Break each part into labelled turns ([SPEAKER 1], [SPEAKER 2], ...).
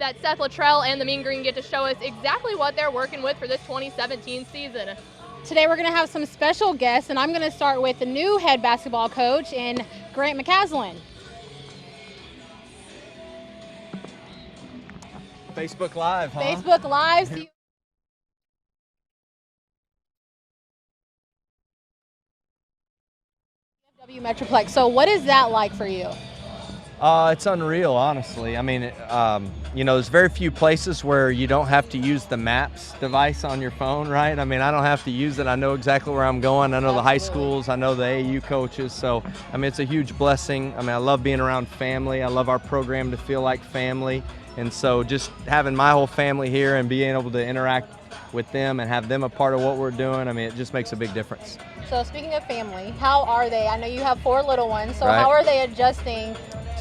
[SPEAKER 1] that Seth Littrell and the Mean Green get to show us exactly what they're working with for this 2017 season.
[SPEAKER 2] Today we're going to have some special guests, and I'm going to start with the new head basketball coach in Grant McCasland.
[SPEAKER 3] Facebook Live, huh?
[SPEAKER 2] Facebook Live. Metroplex. So what is that like for you?
[SPEAKER 3] It's unreal, honestly. I mean, there's very few places where you don't have to use the maps device on your phone, right? I mean, I don't have to use it. I know exactly where I'm going. I know the high schools. I know the AU coaches. So, I mean, it's a huge blessing. I mean, I love being around family. I love our program to feel like family. And so just having my whole family here and being able to interact with them and have them a part of what we're doing, I mean, it just makes a big difference.
[SPEAKER 2] So speaking of family, how are they? I know you have 4 little ones, so
[SPEAKER 3] right.
[SPEAKER 2] How are they adjusting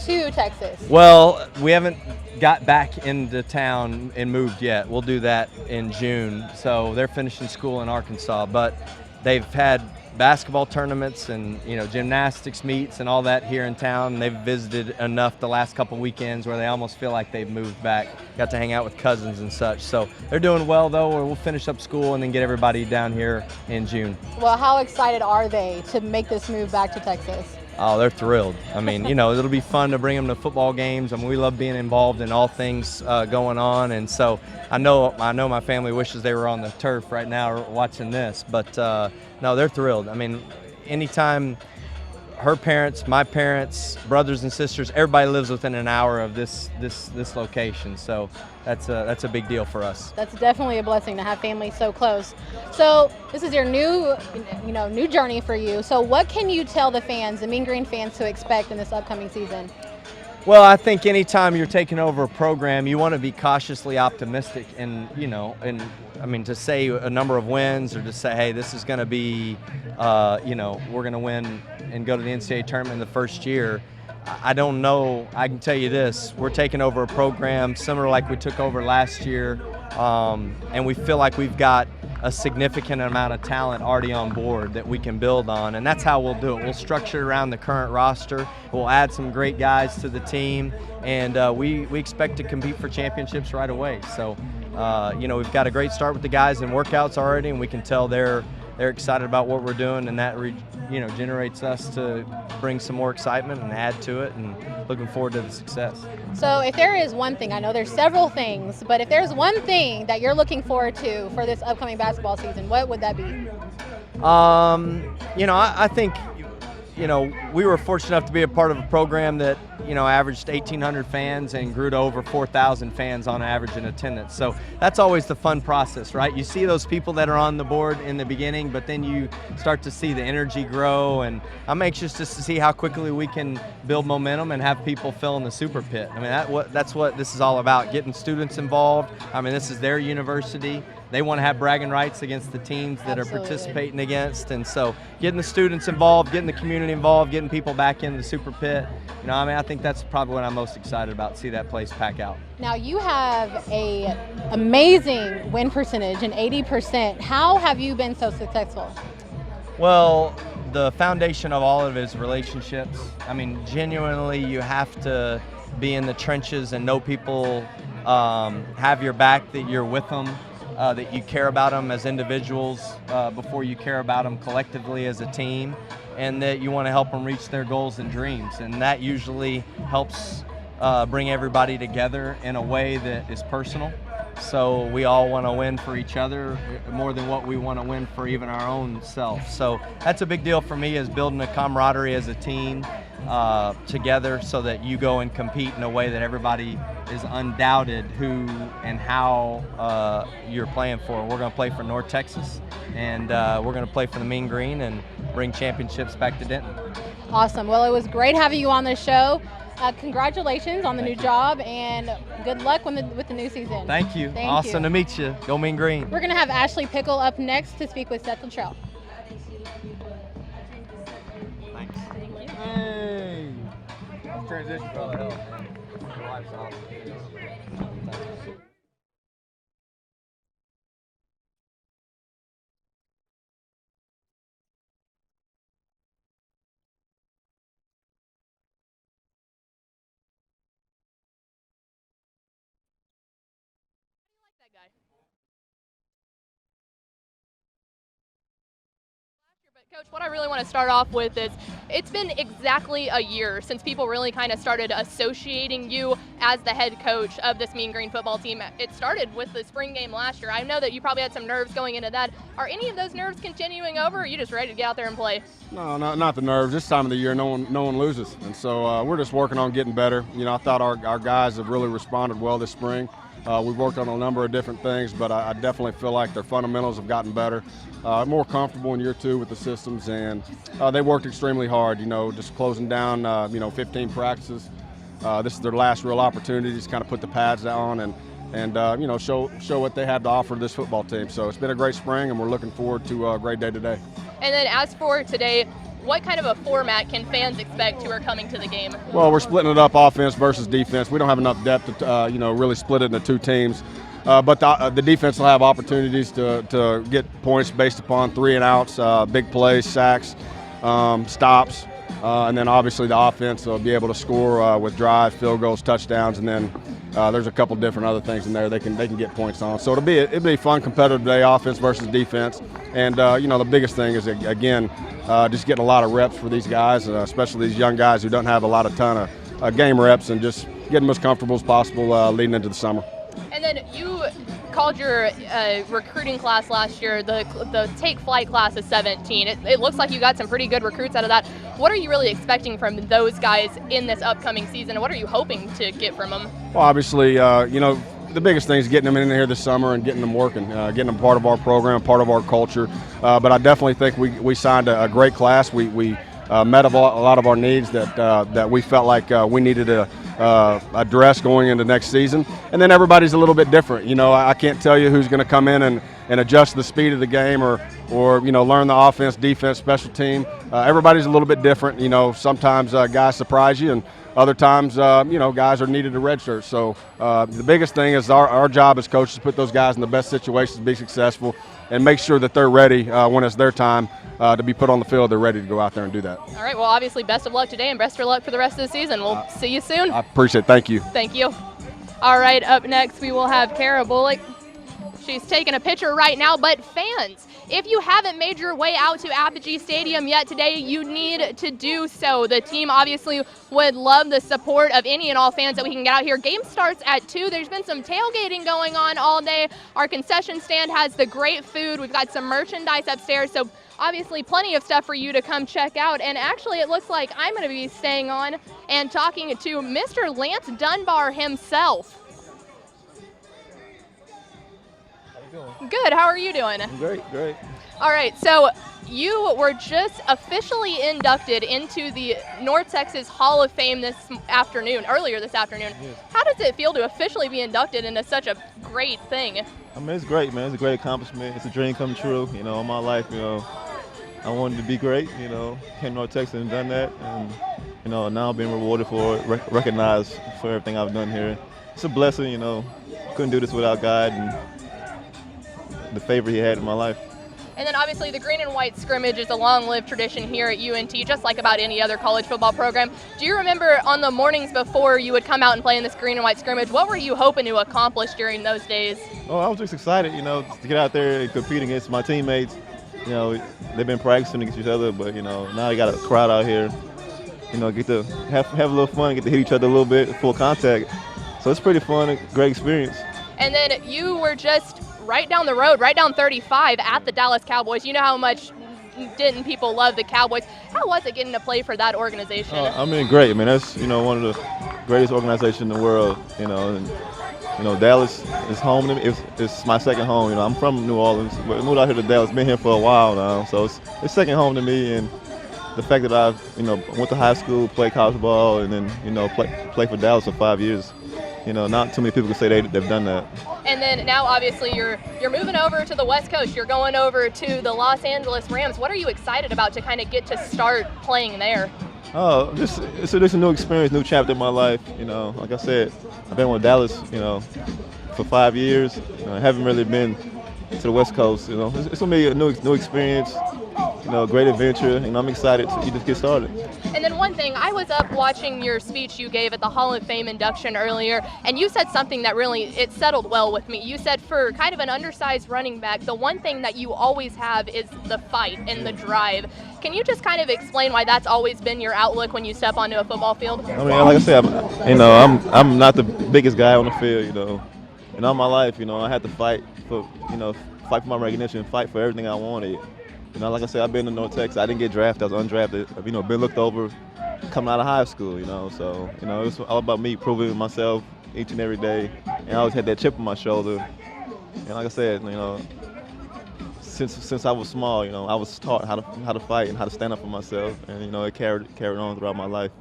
[SPEAKER 2] to Texas?
[SPEAKER 3] Well, we haven't got back into town and moved yet. We'll do that in June. So they're finishing school in Arkansas, but they've had basketball tournaments and gymnastics meets and all that here in town. They've visited enough the last couple weekends where they almost feel like they've moved back. Got to hang out with cousins and such. So they're doing well though. We'll finish up school and then get everybody down here in June.
[SPEAKER 2] Well, how excited are they to make this move back to Texas?
[SPEAKER 3] Oh, they're thrilled. I mean, it'll be fun to bring them to football games. I mean, we love being involved in all things going on, and so I know my family wishes they were on the turf right now watching this, but no, they're thrilled. I mean, anytime her parents, my parents, brothers and sisters, everybody lives within an hour of this location, so that's a big deal for us.
[SPEAKER 2] That's definitely a blessing to have family so close. So this is your new journey for you. So what can you tell the fans, the Mean Green fans, to expect in this upcoming season?
[SPEAKER 3] Well, I think anytime you're taking over a program, you want to be cautiously optimistic, and I mean, to say a number of wins or to say, hey, this is going to be, we're going to win and go to the NCAA tournament in the first year. I don't know. I can tell you this: we're taking over a program similar like we took over last year, and we feel like we've got a significant amount of talent already on board that we can build on, and that's how we'll do it. We'll structure it around the current roster. We'll add some great guys to the team, and we expect to compete for championships right away. So, we've got a great start with the guys in workouts already, and we can tell they're excited about what we're doing, and that generates us to bring some more excitement and add to it, and looking forward to the success.
[SPEAKER 2] So if there is one thing, I know there's several things, but if there's one thing that you're looking forward to for this upcoming basketball season, what would that be?
[SPEAKER 3] I think we were fortunate enough to be a part of a program that averaged 1,800 fans and grew to over 4,000 fans on average in attendance. So that's always the fun process, right? You see those people that are on the board in the beginning, but then you start to see the energy grow, and I'm anxious just to see how quickly we can build momentum and have people fill in the super pit. I mean, that's what this is all about, getting students involved. I mean, this is their university. They want to have bragging rights against the teams that
[SPEAKER 2] Absolutely.
[SPEAKER 3] are participating against, and so getting the students involved, getting the community involved, getting people back in the super pit. I think that's probably what I'm most excited about, see that place pack out.
[SPEAKER 2] Now you have a amazing win percentage, an 80%. How have you been so successful?
[SPEAKER 3] Well, the foundation of all of it is relationships. I mean, genuinely, you have to be in the trenches and know people have your back, that you're with them. That you care about them as individuals before you care about them collectively as a team, and that you want to help them reach their goals and dreams. And that usually helps bring everybody together in a way that is personal. So we all want to win for each other more than what we want to win for even our own self. So that's a big deal for me, is building a camaraderie as a team together, so that you go and compete in a way that everybody is undoubted who and how you're playing for. We're going to play for North Texas, and we're going to play for the Mean Green and bring championships back to Denton.
[SPEAKER 2] Awesome. Well, it was great having you on the show. Congratulations on the new job, and good luck with the new season.
[SPEAKER 3] Thank you. Awesome to meet you. Go Mean Green.
[SPEAKER 2] We're going to have Ashley Pickle up next to speak with Seth Littrell.
[SPEAKER 3] Thanks.
[SPEAKER 2] Thank you.
[SPEAKER 3] Hey. Transition probably helped, man. Your wife's awesome.
[SPEAKER 1] Coach, what I really want to start off with is it's been exactly a year since people really kind of started associating you as the head coach of this Mean Green football team. It started with the spring game last year. I know that you probably had some nerves going into that. Are any of those nerves continuing over, or are you just ready to get out there and play?
[SPEAKER 4] No, not the nerves. This time of the year, no one loses, and so we're just working on getting better. You know, I thought our guys have really responded well this spring. We've worked on a number of different things, but I definitely feel like their fundamentals have gotten better, more comfortable in year 2 with the systems, and they worked extremely hard. You know, just closing down 15 practices. This is their last real opportunity to kind of put the pads down and show what they have to offer to this football team. So it's been a great spring, and we're looking forward to a great day today.
[SPEAKER 1] And then as for today, what kind of a format can fans expect who are coming to the game?
[SPEAKER 4] Well, we're splitting it up offense versus defense. We don't have enough depth to really split it into 2 teams. But the defense will have opportunities to get points based upon 3 and outs, big plays, sacks, stops. And then obviously the offense will be able to score with drives, field goals, touchdowns, and then there's a couple different other things in there they can get points on. So it'll be a fun, competitive day, offense versus defense. And the biggest thing is again just getting a lot of reps for these guys, especially these young guys who don't have a ton of game reps, and just getting them as comfortable as possible leading into the summer.
[SPEAKER 1] And then you called your recruiting class last year the Take Flight class of 17. It looks like you got some pretty good recruits out of that. What are you really expecting from those guys in this upcoming season, and what are you hoping to get from them?
[SPEAKER 4] Well, obviously, the biggest thing is getting them in here this summer and getting them working, getting them part of our program, part of our culture. But I definitely think we signed a great class. We met a lot of our needs that we felt like we needed to address going into next season. And then everybody's a little bit different. You know, I can't tell you who's going to come in and adjust the speed of the game or learn the offense, defense, special team. Everybody's a little bit different. You know, sometimes guys surprise you, and other times, guys are needed to redshirt. So the biggest thing is our job as coaches to put those guys in the best situations to be successful and make sure that they're ready when it's their time to be put on the field. They're ready to go out there and do that. All
[SPEAKER 1] right, well, obviously, best of luck today and best of luck for the rest of the season. We'll see you soon.
[SPEAKER 4] I appreciate it. Thank you.
[SPEAKER 1] Thank you. All right, up next we will have Kara Bullock. She's taking a picture right now, but fans, if you haven't made your way out to Apogee Stadium yet today, you need to do so. The team obviously would love the support of any and all fans that we can get out here. Game starts at 2. There's been some tailgating going on all day. Our concession stand has the great food. We've got some merchandise upstairs, so obviously plenty of stuff for you to come check out. And actually, it looks like I'm going to be staying on and talking to Mr. Lance Dunbar himself. Good. How are you doing?
[SPEAKER 5] Great.
[SPEAKER 1] All right. So you were just officially inducted into the North Texas Hall of Fame earlier this afternoon.
[SPEAKER 5] Yes.
[SPEAKER 1] How does it feel to officially be inducted into such a great thing?
[SPEAKER 5] I mean, it's great, man. It's a great accomplishment. It's a dream come true. You know, all my life, I wanted to be great. Came to North Texas and done that. And, now I'm being rewarded for it, recognized for everything I've done here. It's a blessing, Couldn't do this without God and the favor he had in my life.
[SPEAKER 1] And then obviously the green and white scrimmage is a long-lived tradition here at UNT, just like about any other college football program. Do you remember on the mornings before you would come out and play in this green and white scrimmage, what were you hoping to accomplish during those days?
[SPEAKER 5] Oh, I was just excited, to get out there and compete against my teammates. They've been practicing against each other, but, now you got a crowd out here. Get to have a little fun, get to hit each other a little bit, full contact. So it's pretty fun, a great experience.
[SPEAKER 1] And then you were just right down the road, right down 35 at the Dallas Cowboys. You know how much didn't people love the Cowboys. How was it getting to play for that organization?
[SPEAKER 5] Great. I mean, that's, one of the greatest organizations in the world, and, Dallas is home to me. It's my second home. I'm from New Orleans, but I moved out here to Dallas, been here for a while now, so it's second home to me. And the fact that I've, went to high school, played college ball, and then, play for Dallas for 5 years. Not too many people can say they've done that.
[SPEAKER 1] And then now, obviously, you're moving over to the West Coast. You're going over to the Los Angeles Rams. What are you excited about to kind of get to start playing there?
[SPEAKER 5] Oh, it's a new experience, new chapter in my life. Like I said, I've been with Dallas, for 5 years. I haven't really been to the West Coast. It's gonna be a new experience. a great adventure, and I'm excited to just get started.
[SPEAKER 1] And then one thing, I was up watching your speech you gave at the Hall of Fame induction earlier, and you said something that really, it settled well with me. You said for kind of an undersized running back, the one thing that you always have is the fight and the drive. Can you just kind of explain why that's always been your outlook when you step onto a football field?
[SPEAKER 5] I mean, like I said, I'm not the biggest guy on the field, and all my life, I had to fight for, fight for my recognition, fight for everything I wanted. Like I said, I've been to North Texas. I didn't get drafted. I was undrafted. Been looked over coming out of high school, So, it was all about me proving myself each and every day. And I always had that chip on my shoulder. And like I said, since I was small, I was taught how to fight and how to stand up for myself. And, it carried on throughout my life.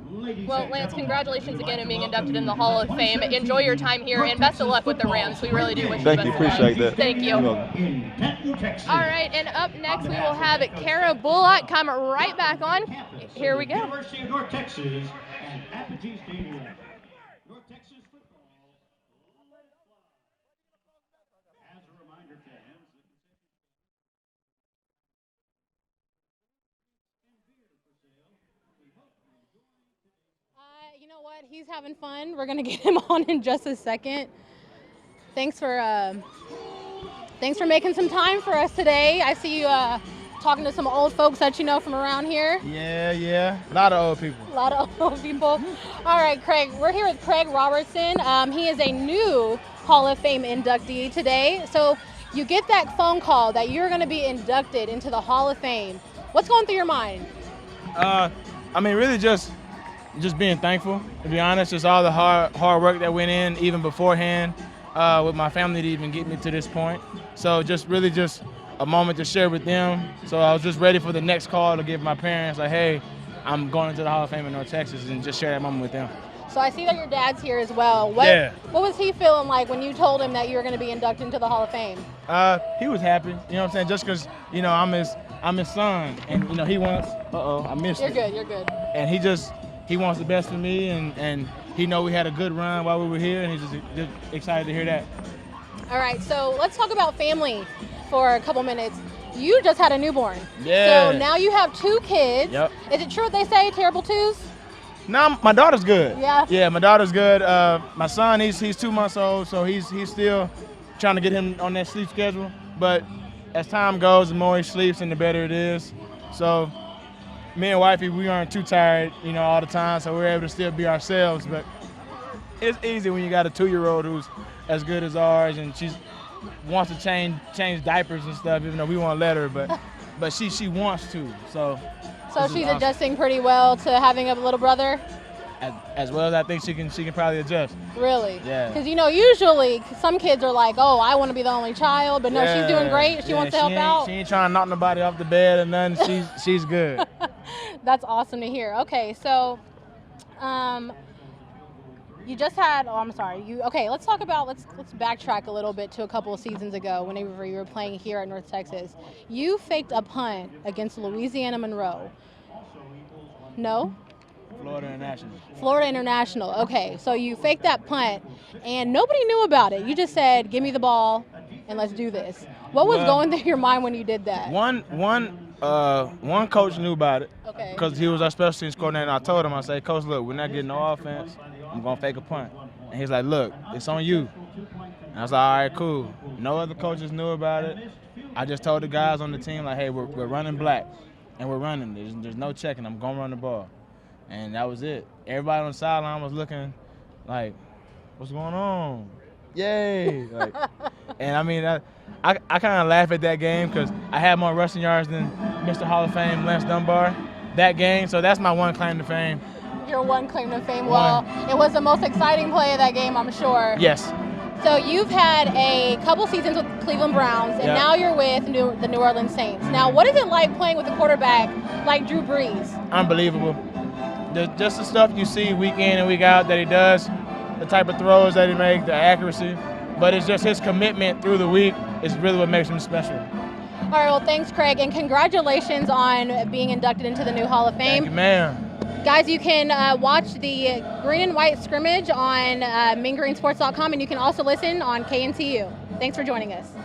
[SPEAKER 1] Well, Lance, congratulations again on being inducted in the Hall of Fame. Enjoy your time here, and best of luck with the Rams. We really do wish you the best of luck.
[SPEAKER 5] Appreciate that.
[SPEAKER 1] Thank you. All right, and up next we will have Kara Bullock come right back on. Here we go.
[SPEAKER 6] University of North Texas and Apogee Stadium. North Texas football. As a reminder, fans,
[SPEAKER 2] You know what? He's having fun. We're gonna get him on in just a second. Thanks for making some time for us today. I see you talking to some old folks that you know from around here.
[SPEAKER 7] Yeah. A lot of old people.
[SPEAKER 2] A lot of old people. All right, Craig. We're here with Craig Robertson. He is a new Hall of Fame inductee today. So you get that phone call that you're going to be inducted into the Hall of Fame. What's going through your mind?
[SPEAKER 7] Really just being thankful, to be honest. Just all the hard work that went in, even beforehand, with my family to even get me to this point. So just a moment to share with them. So I was just ready for the next call to give my parents, like, hey, I'm going into the Hall of Fame in North Texas, and just share that moment with them.
[SPEAKER 2] So I see that your dad's here as well. What was he feeling like when you told him that you were going to be inducted into the Hall of Fame?
[SPEAKER 7] He was happy, just because, I'm his son, and, he wants, I missed it.
[SPEAKER 2] You're good.
[SPEAKER 7] And he wants the best for me, and he know we had a good run while we were here, and he's just excited to hear that.
[SPEAKER 2] All right, so let's talk about family for a couple minutes. You just had a newborn.
[SPEAKER 7] Yeah.
[SPEAKER 2] So now you have 2 kids.
[SPEAKER 7] Yep.
[SPEAKER 2] Is it true what they say, terrible twos?
[SPEAKER 7] No, my daughter's good.
[SPEAKER 2] Yeah?
[SPEAKER 7] Yeah, my daughter's good. My son, he's 2 months old, so he's still trying to get him on that sleep schedule. But as time goes, the more he sleeps and the better it is. So me and wifey, we aren't too tired, all the time, so we're able to still be ourselves. But it's easy when you got a 2-year-old who's as good as ours, and she wants to change diapers and stuff, even though we won't let her, but she wants to. So
[SPEAKER 2] she's adjusting pretty well to having a little brother?
[SPEAKER 7] As well as I think she can probably adjust.
[SPEAKER 2] Really?
[SPEAKER 7] Yeah.
[SPEAKER 2] Because usually some kids are like, oh, I want to be the only child, but no, she's doing great. She wants to help out.
[SPEAKER 7] She ain't trying to knock nobody off the bed or nothing. She's good.
[SPEAKER 2] That's awesome to hear. Okay, so you just had, let's backtrack a little bit to a couple of seasons ago whenever you were playing here at North Texas. You faked a punt against Louisiana Monroe. No? Florida International. Okay, so you faked that punt, and nobody knew about it. You just said, give me the ball, and let's do this. What was going through your mind when you did that?
[SPEAKER 7] One coach knew about it.
[SPEAKER 2] Okay.
[SPEAKER 7] Because he was our special teams coordinator, and I told him, I said, Coach, look, we're not getting no offense. I'm going to fake a punt. And he's like, look, it's on you. And I was like, all right, cool. No other coaches knew about it. I just told the guys on the team, like, hey, we're running black, and we're running. There's no checking. I'm going to run the ball. And that was it. Everybody on the sideline was looking like, what's going on? Yay. And I kind of laugh at that game because I had more rushing yards than Mr. Hall of Fame Lance Dunbar that game. So that's my one claim to fame.
[SPEAKER 2] Your one claim to fame. Well, it was the most exciting play of that game, I'm sure.
[SPEAKER 7] Yes.
[SPEAKER 2] So you've had a couple seasons with Cleveland Browns, and now you're with the New Orleans Saints. Now, what is it like playing with a quarterback like Drew Brees?
[SPEAKER 7] Unbelievable. Just the stuff you see week in and week out that he does, the type of throws that he makes, the accuracy. But it's just his commitment through the week is really what makes him special.
[SPEAKER 2] All right, well, thanks, Craig, and congratulations on being inducted into the new Hall of Fame.
[SPEAKER 7] Thank you, ma'am.
[SPEAKER 2] Guys, you can watch the Green and White Scrimmage on meangreensports.com, and you can also listen on KNTU. Thanks for joining us.